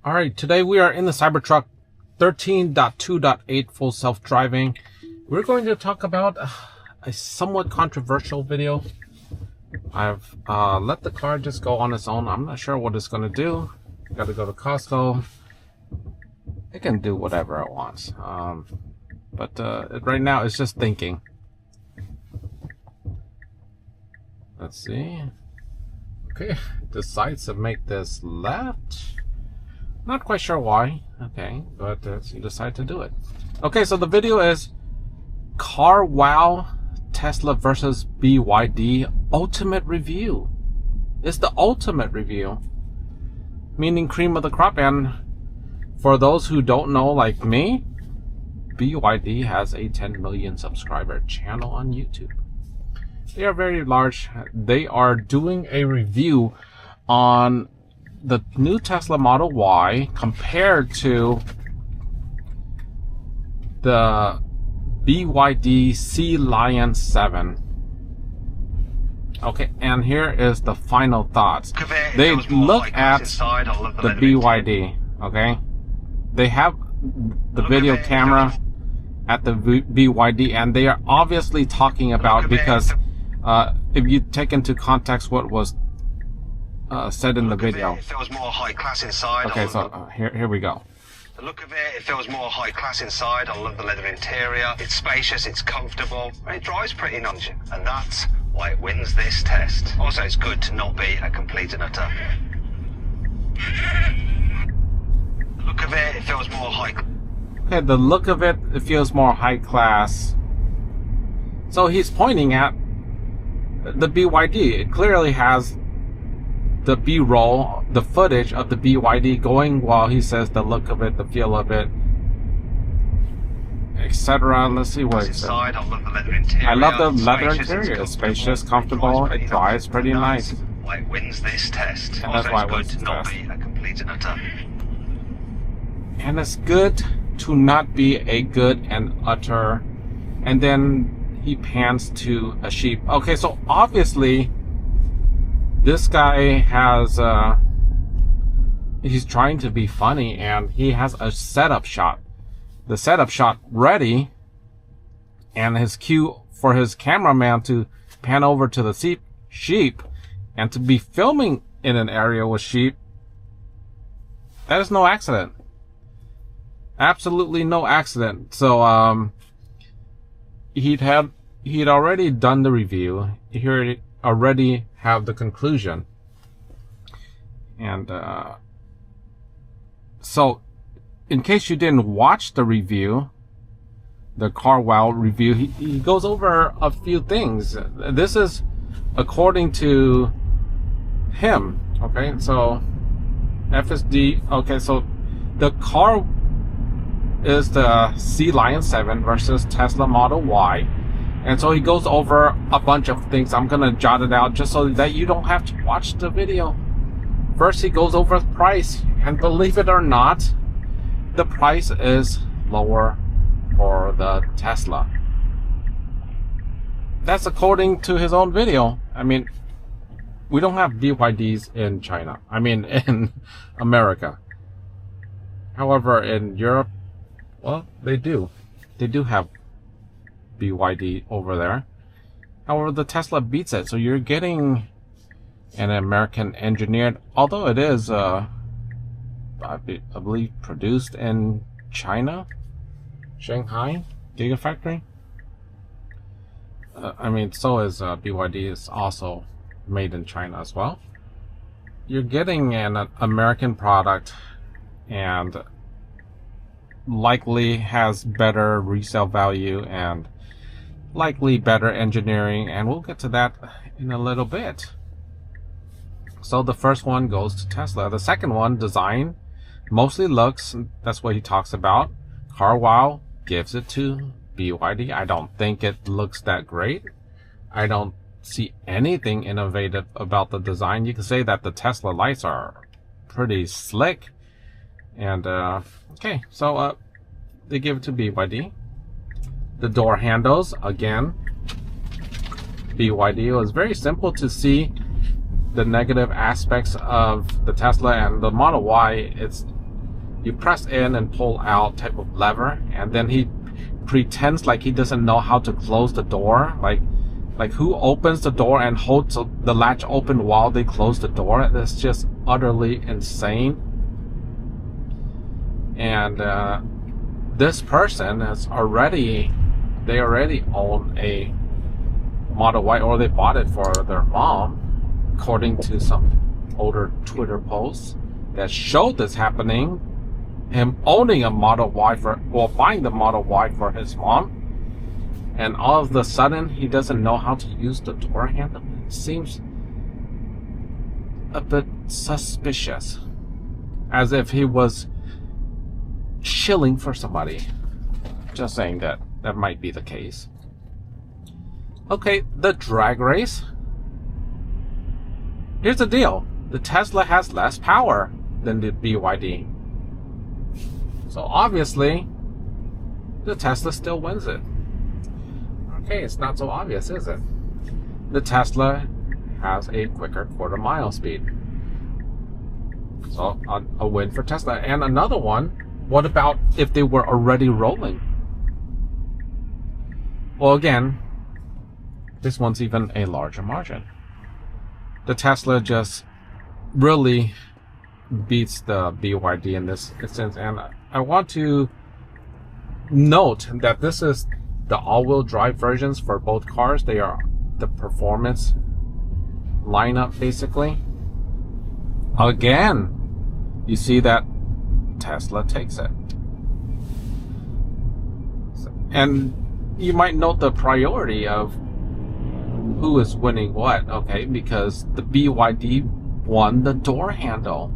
All right, today we are in the Cybertruck 13.2.8 full self-driving. We're going to talk about a somewhat controversial video. I've let the car just go on its own. I'm not sure what it's going to do. Got to go to Costco. It can do whatever it wants. But right now it's just thinking. Let's see. Okay, decides to make this left. Not quite sure why. Okay, but he decided to do it. Okay, so the video is Car Wow Tesla versus BYD Ultimate Review. It's the ultimate review, meaning cream of the crop. And for those who don't know, like me, BYD has a 10 million subscriber channel on YouTube. They are very large. They are doing a review on the new Tesla Model Y compared to the BYD Sea Lion 7. Okay, and here is the final thoughts. They look at the BYD, okay? They have the video camera at the BYD, and they are obviously talking about, because if you take into context what was said in the video. It feels more high class inside. Okay, so here we go. The look of it feels more high class inside. I love the leather interior. It's spacious, it's comfortable, and it drives pretty nice. And that's why it wins this test. Also, it's good to not be a complete and utter. The look of it feels more high. Okay, the look of it feels more high class. So he's pointing at the BYD. It clearly has the B-roll, the footage of the BYD going while he says the look of it, the feel of it, etc. Let's see what it says. I love the leather interior. I love the leather interior. It's spacious, comfortable, it drives pretty nice. Why it wins this test. And that's why it wins this test. Be a complete and utter. And it's good to not be a good and utter. And then he pans to a sheep. Okay, so obviously this guy has he's trying to be funny, and he has a setup shot, the setup shot ready, and his cue for his cameraman to pan over to the sheep and to be filming in an area with sheep. That is no accident. Absolutely no accident. So he'd already done the review. He already have the conclusion. And so in case you didn't watch the review, the Car Wow review, he goes over a few things. This is according to him. Okay, so FSD. Okay, so the car is the Sea Lion 7 versus Tesla Model Y. And so he goes over a bunch of things. I'm going to jot it out just so that you don't have to watch the video. First, he goes over the price. And believe it or not, the price is lower for the Tesla. That's according to his own video. I mean, we don't have BYDs in China. I mean, in America. However, in Europe, well, they do. They do have BYD over there. However, the Tesla beats it. So you're getting an American engineered, although it is I believe produced in China, Shanghai Gigafactory. I mean, so is BYD is also made in China as well. You're getting an American product, and likely has better resale value and likely better engineering, and we'll get to that in a little bit. So the first one goes to Tesla. The second one, design, mostly looks. That's what he talks about. Car Wow gives it to BYD. I don't think it looks that great. I don't see anything innovative about the design. You can say that the Tesla lights are pretty slick. And okay, so they give it to BYD. The door handles, again, BYD. It was very simple to see the negative aspects of the Tesla, and the Model Y, it's you press in and pull out type of lever, and then he pretends like he doesn't know how to close the door. Like who opens the door and holds the latch open while they close the door? That's just utterly insane. And this person they already own a Model Y, or they bought it for their mom, according to some older Twitter posts that showed this happening. Him owning a Model Y buying the Model Y for his mom, and all of a sudden he doesn't know how to use the door handle. It seems a bit suspicious, as if he was shilling for somebody. Just saying that might be the case. Okay, the drag race. Here's the deal. The Tesla has less power than the BYD. So obviously, the Tesla still wins it. Okay, it's not so obvious, is it? The Tesla has a quicker quarter-mile speed. So a win for Tesla. And another one, what about if they were already rolling? Well, again, this one's even a larger margin. The Tesla just really beats the BYD in this instance, and I want to note that this is the all-wheel drive versions for both cars. They are the performance lineup, basically. Again, you see that Tesla takes it. And you might note the priority of who is winning what, okay? Because the BYD won the door handle.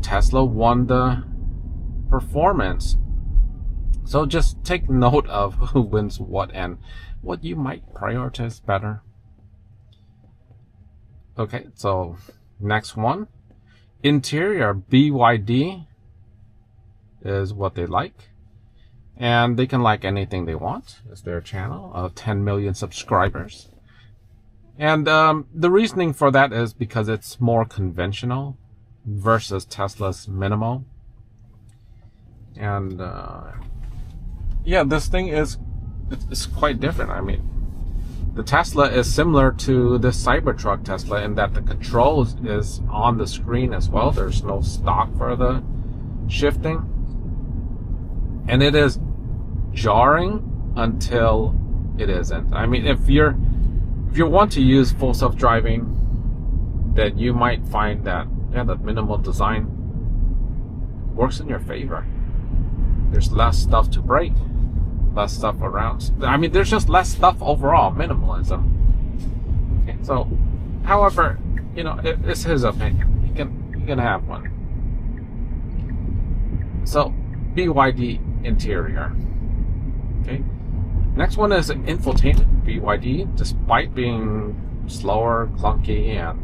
Tesla won the performance. So just take note of who wins what and what you might prioritize better. Okay, so next one. Interior, BYD is what they like. And they can like anything they want. It's their channel of 10 million subscribers. And the reasoning for that is because it's more conventional versus Tesla's minimal. And yeah, this thing it's quite different. I mean, the Tesla is similar to the Cybertruck Tesla in that the controls is on the screen as well. There's no stock for the shifting. And it is jarring until it isn't. I mean, if you want to use full self-driving, then you might find that the minimal design works in your favor. There's less stuff to break, less stuff around. I mean, there's just less stuff overall. Minimalism. Okay, so, however, it's his opinion. He can have one. So, BYD interior. Okay. Next one is infotainment. BYD, despite being slower, clunky, and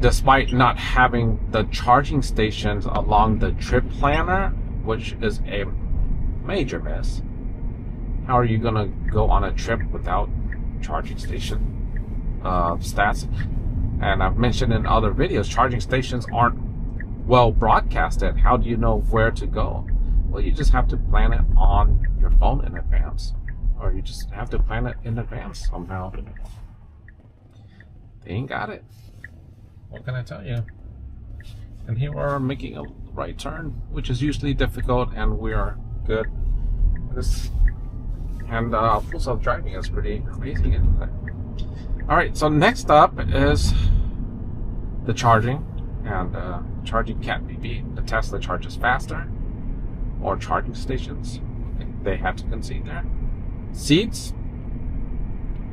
despite not having the charging stations along the trip planner, which is a major miss. How are you gonna go on a trip without charging station stats? And I've mentioned in other videos, charging stations aren't well broadcasted. How do you know where to go? Well, you just have to plan it on your phone in advance, or you just have to plan it in advance somehow. They ain't got it. What can I tell you? And here we're making a right turn, which is usually difficult, and we are good. Full self-driving is pretty amazing, isn't it? All right, so next up is the charging, and charging can't be beat. The Tesla charges faster. More charging stations. They had to concede there. Seats.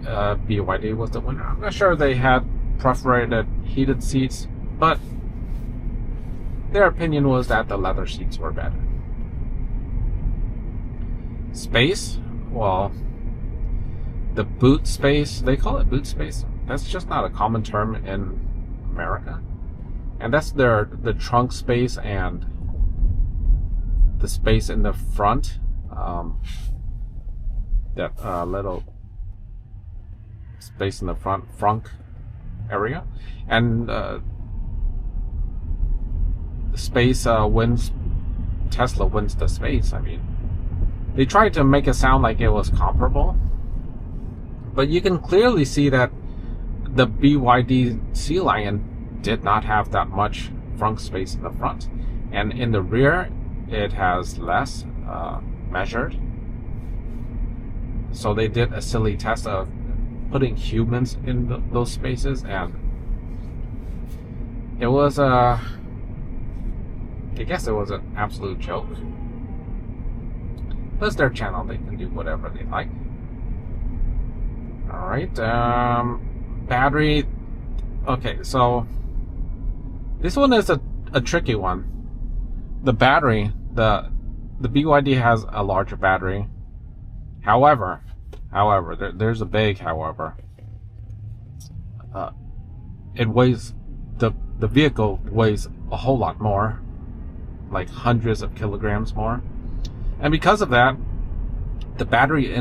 BYD was the winner. I'm not sure they had perforated heated seats, but their opinion was that the leather seats were better. Space. Well, the boot space. They call it boot space. That's just not a common term in America. And that's the trunk space and the space in the front, that little space in the front area, and space wins. Tesla wins the space. I mean, they tried to make it sound like it was comparable, but you can clearly see that the BYD Sea Lion did not have that much front space in the front, and in the rear it has less measured. So they did a silly test of putting humans in those spaces, and it was I guess it was an absolute joke. But it's their channel, they can do whatever they like. Alright, battery. Okay, so this one is a tricky one. The battery, the BYD has a larger battery. However, there's a big however. It weighs, the vehicle weighs a whole lot more, like hundreds of kilograms more, and because of that, the battery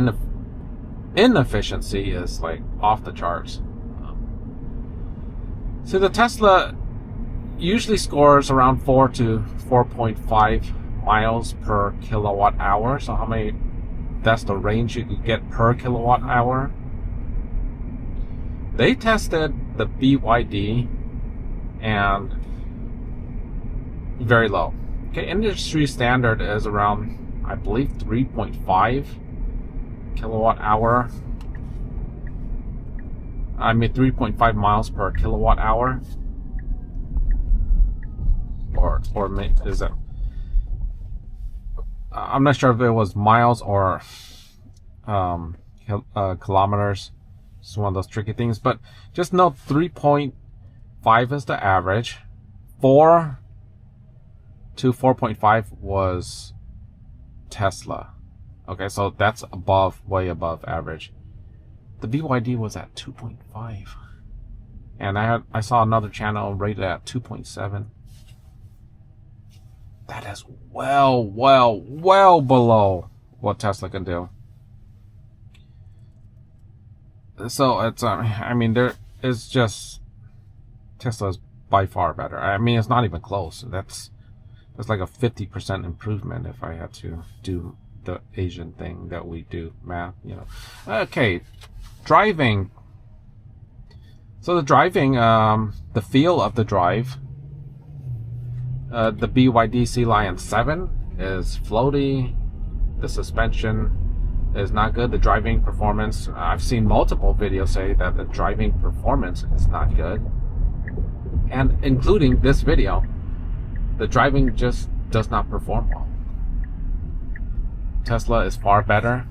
inefficiency is like off the charts. So the Tesla usually scores around 4 to 4.5 miles per kilowatt hour. So how many? That's the range you could get per kilowatt hour. They tested the BYD and very low. Okay, industry standard is around, I believe, 3.5 kilowatt hour. I mean 3.5 miles per kilowatt hour. Or is it? I'm not sure if it was miles or kilometers. It's one of those tricky things, but just note 3.5 is the average. 4 to 4.5 was Tesla. Okay, so that's above, way above average. The BYD was at 2.5, and I saw another channel rated at 2.7. That is well below what Tesla can do. So it's, I mean, there is just, Tesla is by far better. I mean, it's not even close. That's like a 50% improvement if I had to do the Asian thing that we do, math, you know. Okay, driving. So the driving, the feel of the drive. The BYD Sea Lion 7 is floaty. The suspension is not good. The driving performance, I've seen multiple videos say that the driving performance is not good, and including this video, the driving just does not perform well. Tesla is far better,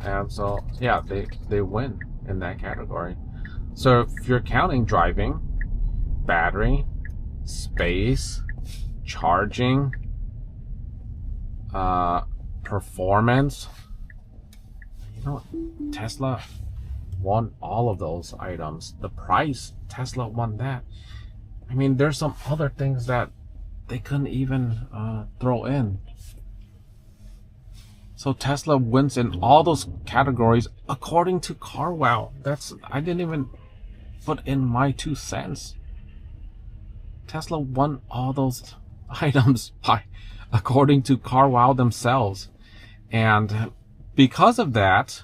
and so yeah, they win in that category. So if you're counting driving, battery, space, charging, performance, you know, Tesla won all of those items. The price, Tesla won that. I mean, there's some other things that they couldn't even throw in. So Tesla wins in all those categories according to CarWow. I didn't even put in my 2 cents. Tesla won all those items according to CarWow themselves. And because of that,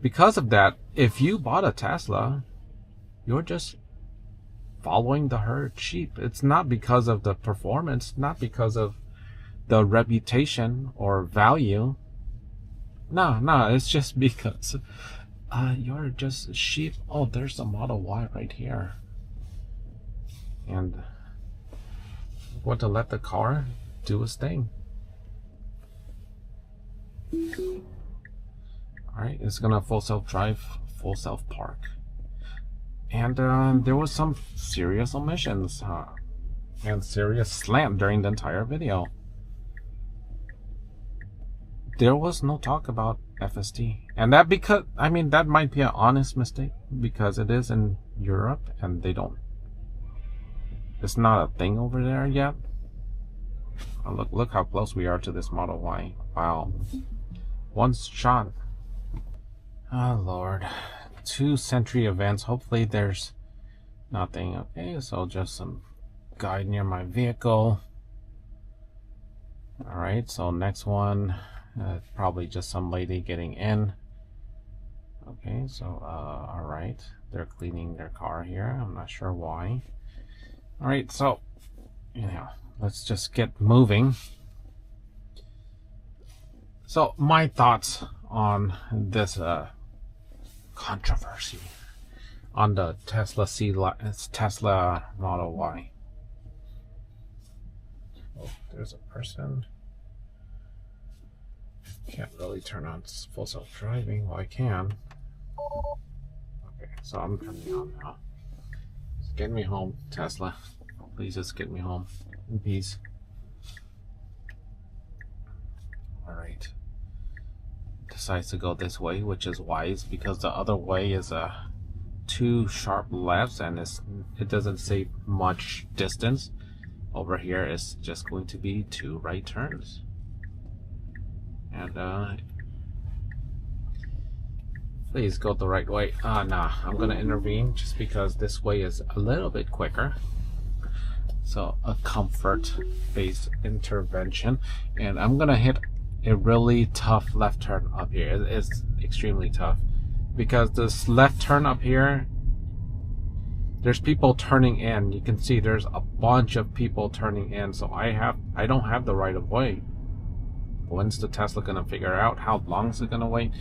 if you bought a Tesla, you're just following the herd sheep. It's not because of the performance, not because of the reputation or value. No, it's just because you're just sheep. Oh, there's a Model Y right here. And I'm going to let the car do its thing. Alright, it's gonna full self drive, full self park. And there was some serious omissions and serious slant during the entire video. There was no talk about FSD, and that because, I mean, that might be an honest mistake because it is in Europe and they don't, it's not a thing over there yet. Oh, look how close we are to this Model Y. Wow, one shot. Oh Lord, 2 Century events. Hopefully there's Nothing. Okay, so just some guy near my vehicle. All right, so next one, probably just some lady getting in. Okay, so all right, they're cleaning their car here. I'm not sure why. All right, so let's just get moving. So my thoughts on this controversy on the Tesla Model Y. Oh, there's a person. Can't really turn on full self-driving. Well, I can. Okay, so I'm turning on now. Just get me home, Tesla. Please just get me home in peace. Alright. Decides to go this way, which is wise because the other way is two sharp lefts and it doesn't save much distance. Over here is just going to be two right turns. And please go the right way. Nah, I'm gonna intervene just because this way is a little bit quicker. So a comfort-based intervention, and I'm gonna hit a really tough left turn up here. It's extremely tough because this left turn up here, there's people turning in. You can see there's a bunch of people turning in, so I don't have the right of way. When's the Tesla gonna figure out? How long is it gonna wait?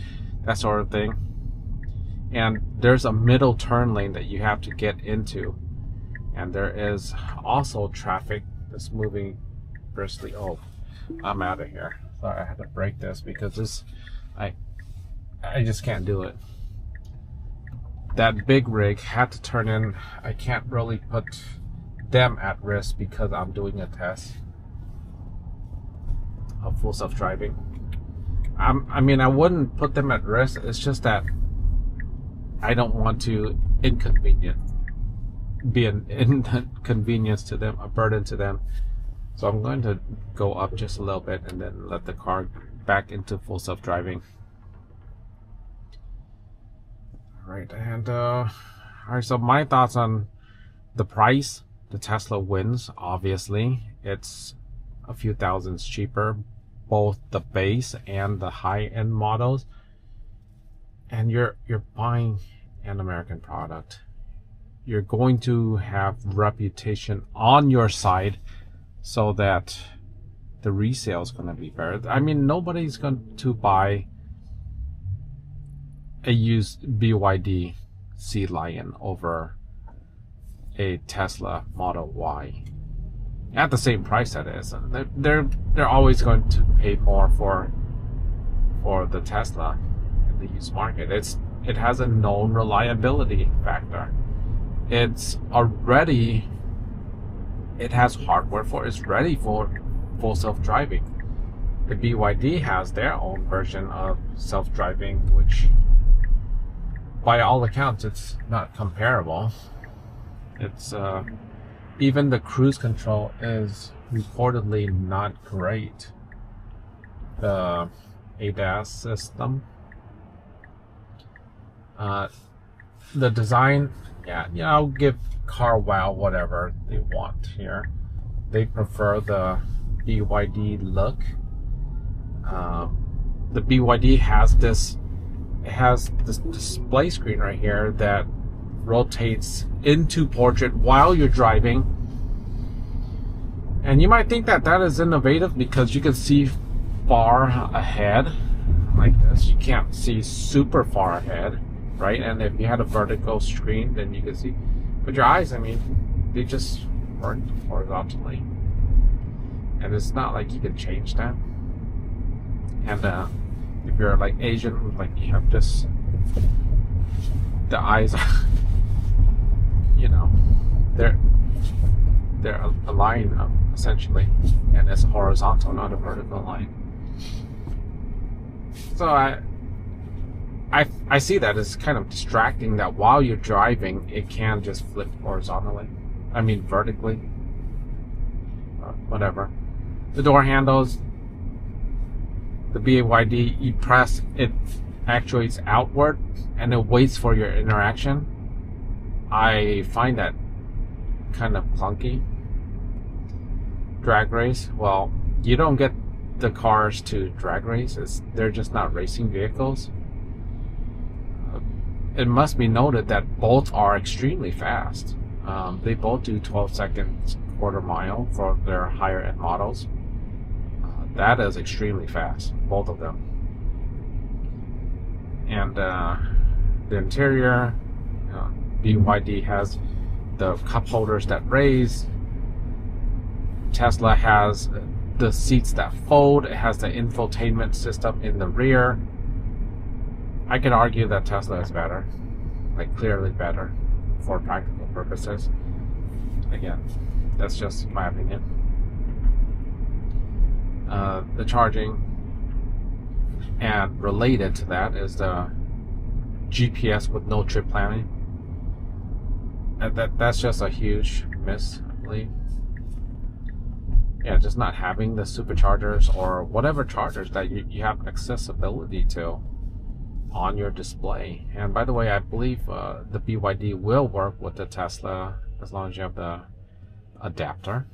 That sort of thing. And there's a middle turn lane that you have to get into, and there is also traffic that's moving briskly. Oh, I'm out of here. Sorry, I had to break this because I just can't do it. That big rig had to turn in. I can't really put them at risk because I'm doing a test of full self-driving. I mean, I wouldn't put them at risk. It's just that I don't want to be an inconvenience to them, a burden to them. So I'm going to go up just a little bit and then let the car back into full self-driving. Alright, and alright, so my thoughts on the price. The Tesla wins, obviously. It's a few thousands cheaper, both the base and the high-end models. And you're buying an American product. You're going to have reputation on your side so that the resale is going to be better. I mean, nobody's going to buy a used BYD Sea Lion over a Tesla Model Y at the same price. That is, they're always going to pay more for the Tesla in the used market. It has a known reliability factor. It has hardware it's ready for full self-driving. The BYD has their own version of self-driving, which by all accounts it's not comparable. It's even the cruise control is reportedly not great. The ADAS system, the design, I'll give CarWow whatever they want here. They prefer the BYD look. The BYD has this display screen right here that rotates into portrait while you're driving, and you might think that is innovative because you can see far ahead like this. You can't see super far ahead, right? And if you had a vertical screen, then you could see. But your eyes, I mean, they just work horizontally, and it's not like you can change that. And if you're like Asian, like you have just the eyes, they're a line essentially, and it's horizontal, not a vertical line. So I see that as kind of distracting, that while you're driving it can just flip horizontally, vertically, whatever. The door handles, the BYD, you press, it actuates outward and it waits for your interaction. I find that kind of clunky. Drag race, well, you don't get the cars to drag race. They're just not racing vehicles. It must be noted that both are extremely fast. They both do 12 seconds quarter mile for their higher end models. That is extremely fast, both of them. And the interior, BYD has the cup holders that raise. Tesla has the seats that fold. It has the infotainment system in the rear. I could argue that Tesla is better, like clearly better for practical purposes. Again, that's just my opinion. The charging, and related to that is the GPS with no trip planning. That's just a huge miss, I believe. Yeah, just not having the superchargers or whatever chargers that you have accessibility to on your display. And by the way, I believe the BYD will work with the Tesla as long as you have the adapter.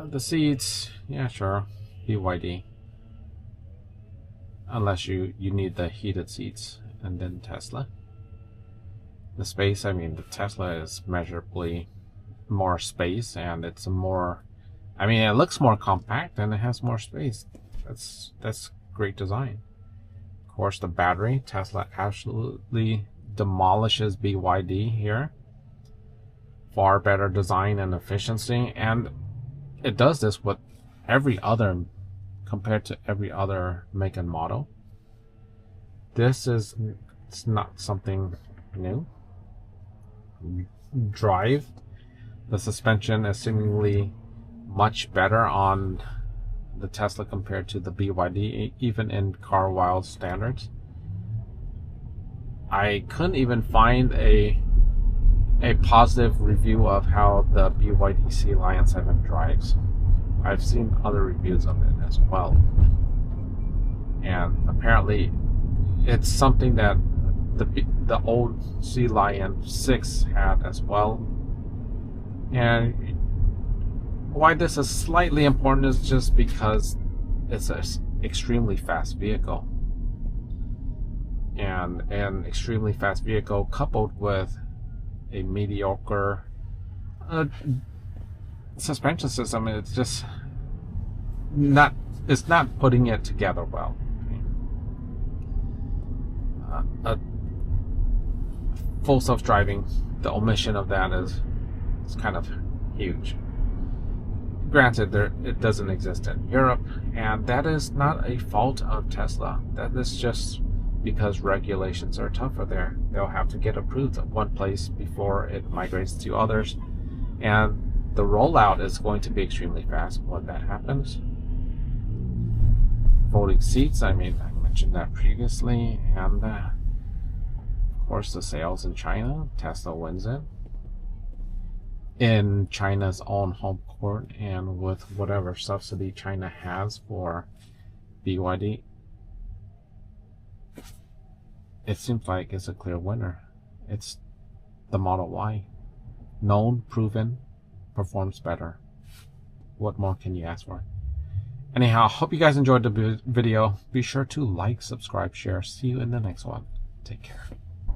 The seats, yeah, sure, BYD. Unless you need the heated seats, and then Tesla. The space, I mean, the Tesla is measurably more space, and it's more, I mean, it looks more compact and it has more space. That's great design. Of course, the battery, Tesla absolutely demolishes BYD here. Far better design and efficiency, and it does this with every other, compared to every other make and model. It's not something new. Drive, the suspension is seemingly much better on the Tesla compared to the BYD, even in CarWow standards. I couldn't even find a positive review of how the BYD Sea Lion 7 drives. I've seen other reviews of it as well, and apparently it's something that the old Sea Lion 6 had as well. And why this is slightly important is just because it's an extremely fast vehicle, and an extremely fast vehicle coupled with a mediocre suspension system, it's just not putting it together well. Full self-driving, the omission of that is kind of huge. Granted, it doesn't exist in Europe, and that is not a fault of Tesla. That is just because regulations are tougher there. They'll have to get approved at one place before it migrates to others, and the rollout is going to be extremely fast when that happens. Folding seats, I mean, I mentioned that previously, and of course the sales in China, Tesla wins it. In China's own home court, and with whatever subsidy China has for BYD, it seems like it's a clear winner. It's the Model Y. Known, proven, performs better. What more can you ask for? Anyhow, hope you guys enjoyed the video. Be sure to like, subscribe, share. See you in the next one. Take care.